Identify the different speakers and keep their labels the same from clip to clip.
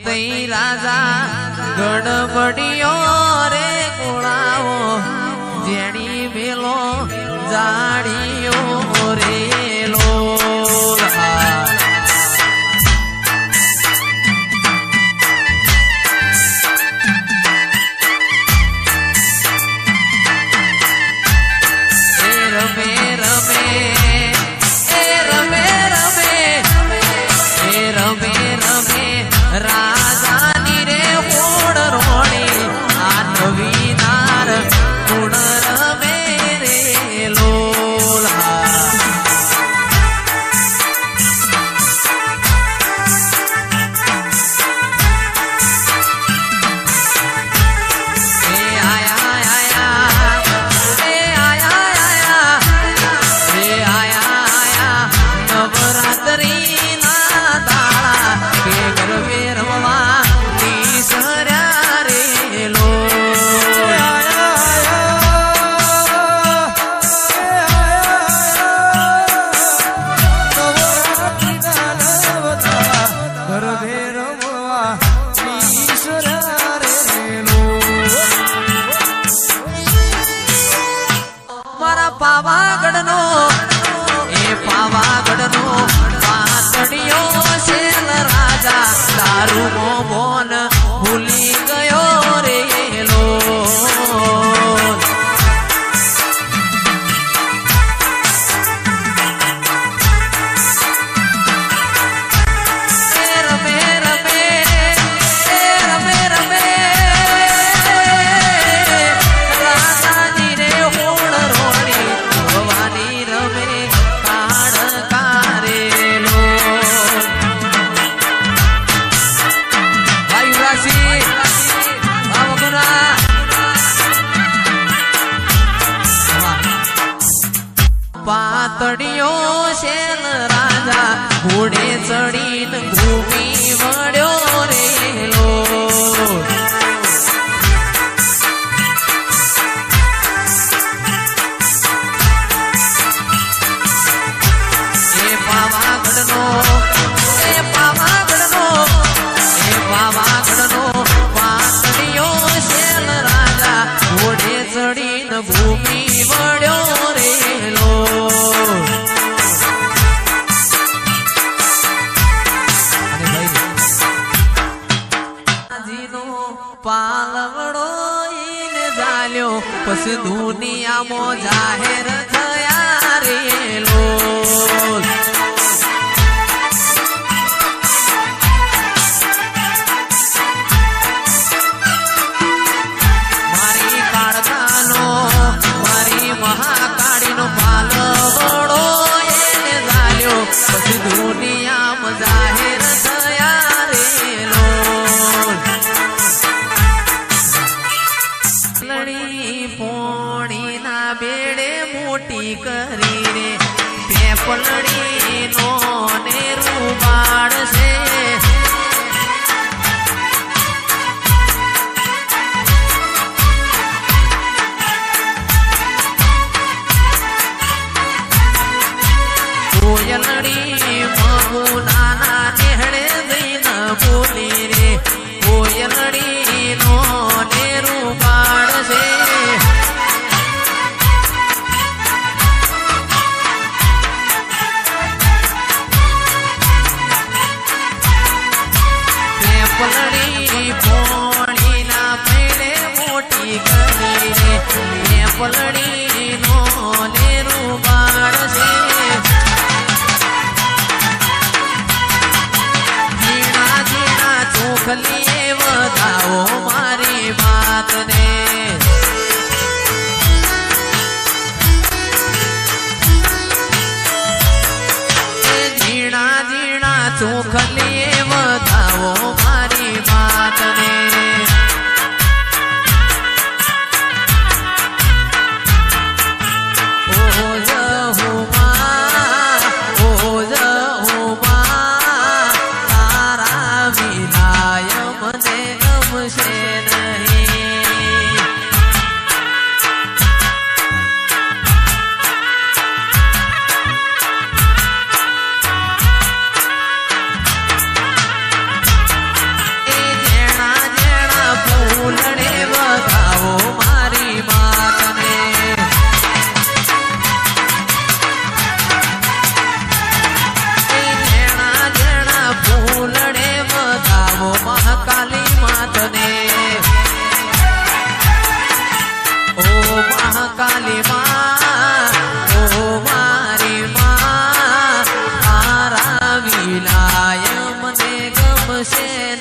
Speaker 1: तई राजा गड़बड़ियो रे गोड़ाओ जेणी मेलो जाड़ियो रे लोला राजानी रे होड़ रोणी आनवीनार गुण रमे रे लोला नवरात्रि पावागढ़नो पातड़ियो शेल राजा दारू मो बोन भूली गयो रे पातड़ियो शेल राजा घोड़े चढ़ीन घूमी वड्यो रे लोल पावागढ़नो पातड़ियो शेल राजा घोड़े चढ़ीन घूमी वड्यो रे पालवड़ो इन जाल्यो पस दुनिया मो जाहिर थया रे लोल मारी काड़कानो मारी महाकाळीनो पालवड़ो इन जाल्यो पस दुनिया मो जाहिर थया रे लोल पोणी ना बेड़े मोटी करी रे पेपलड़ी नो ने रूबाड़ से कोयलड़ी मगु नाना नेहड़े दीन बोली रे कोयलड़ी नो ने रूबाड़ से पलड़ी पोणी ना पेड़े मोटी करी रे पलड़ी नो ने रूबाड़ से जीना जीना चोखलिए बताओ मारी बात ने जीना जीना चोखलिए बताओ मारी बात ने तारा विनाय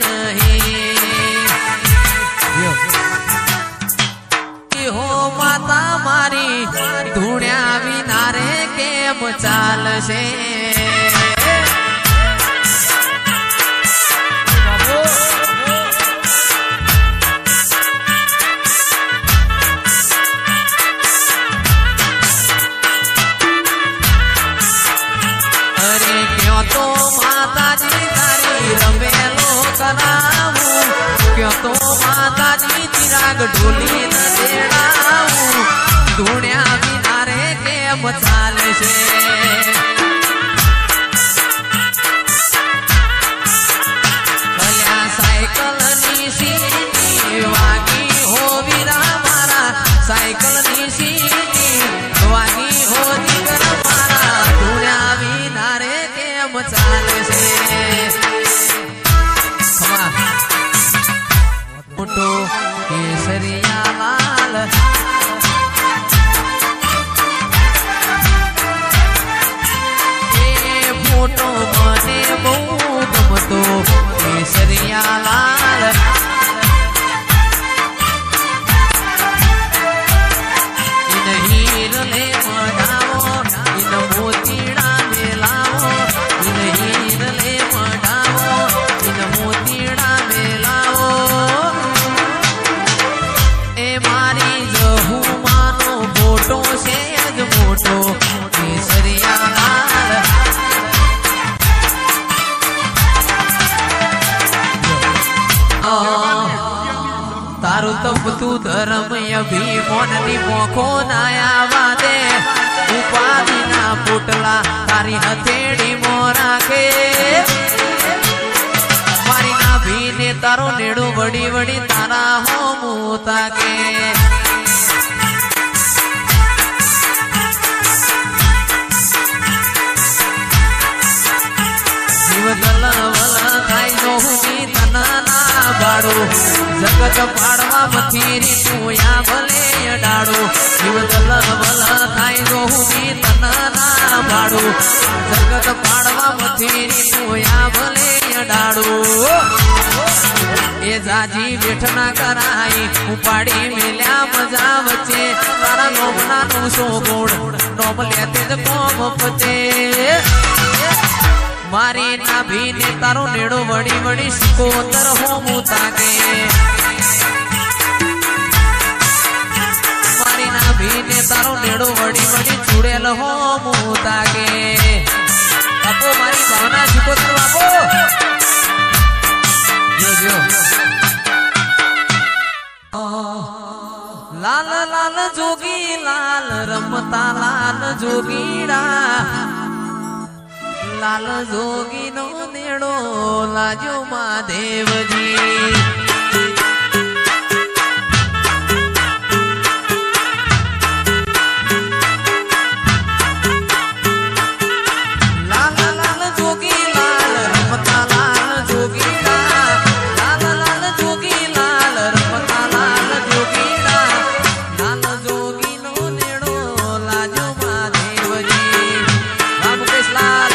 Speaker 1: नहीं हो माता मारी धूण्या विना रे केम चालशे तो माता जी तारी रमेलो करावू क्यों तो माता जी चिराग ढोली न देड़ावू धूण्या बिना रे केम चालशे भल्या सायकल नी सीटी वागी हो वीरा मारा सायकल नी सीटी वागी हो दीकर मारा धूण्या बिना रे चालशे फोटो केसरिया लाल फोटो मने बहु गमतो केसरिया लाल इन हीर ले मडावो इन मोतीड़ा मेलावो तारू तप तू धर्म अभिमान नी मोखो नाया वादे उपाधि ना पुटला तारी हथेड़ी मोरा के मारी ना भीने तारो नेड़ो वड़ी वड़ी तारा हो मुता के जीवदल वल थाई जोहुनी तना ना बाड़ो जगत पाड़वा मथीरी तू या भले डाड़ो जीवदल वल थाई जोहुनी तना ना बाड़ो जगत पाड़वा मथीरी तू या भले डाड़ो ए जाजी बेठना कराई उपाड़ी मिल्या मजा वच्चे तारा लोमना नु सो गोड़ नोम लेते ज कोम पचे मारी नाभी ने तारो नेड़ो वड़ी वड़ी सिकोतर हो मुता के मारी नाभी ने तारो नेड़ो वड़ी वड़ी चुड़ेल हो मुता के बापू मारी भावना सिकोतर बापू जो जो लाल लाल जोगी लाल रमता लाल जोगीड़ा लाल जोगी नो नेड़ो लाजो महादेव जी लाल लाल जोगी लाल रमता लाल जोगीड़ा लाल लाल जोगी लाल रमता लाल जोगीड़ा लाल जोगी नो नेड़ो लाजो महादेव जी राम कृष्ण लाल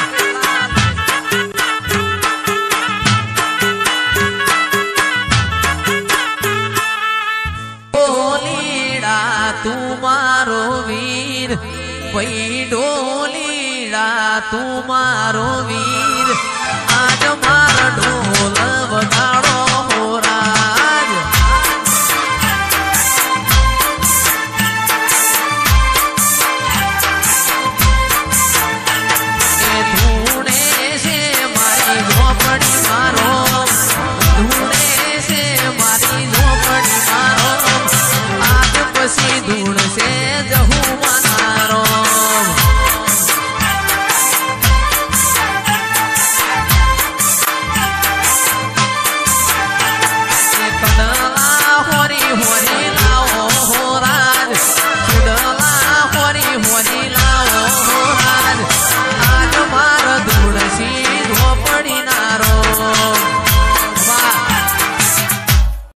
Speaker 1: तुम्हारो वीर पई डोलीड़ा तुम्हारो वीर आज मार डो